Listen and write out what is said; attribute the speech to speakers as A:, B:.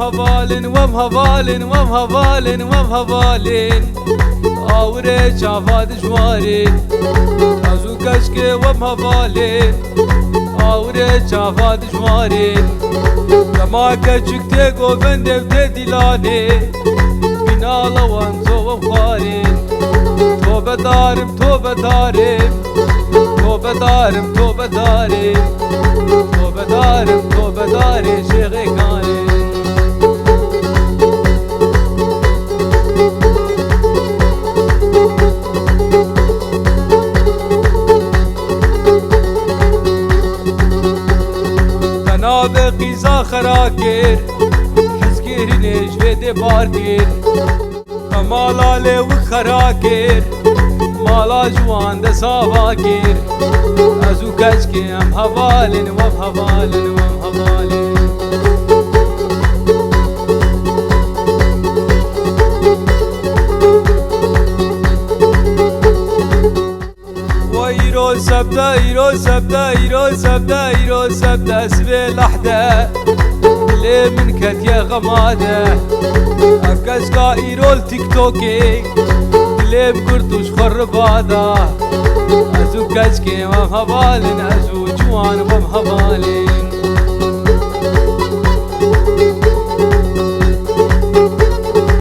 A: هوالن وم هوالن وم هوالن وم هوالن آوره چافا دجوارن ازو کشکه وم هوالن آوره چافا دجوارن کما کچکته گوبنده بده دیلانه بینالا وانزو وم خوارن توبه دارم توبه دارم توبه دارم توبه دارم توبه دارم توبه دارم شیخ کانم تناب قیزا خراکر حزگیری نجوه بارکر مالا لو خراکر مالا جوان ده ساواکر ازو کچکی ام هوالن وم هوالن وم هوالن ويرو سبدا يرو سبدا يرو سبدا يرو سبدا سبي لحده ليه من كت يا غماده أكاسكا إيرول تيك توكي ليه بكرتوش خرباده أزو كاسكي وم هوالن أزو جوان وم هوالن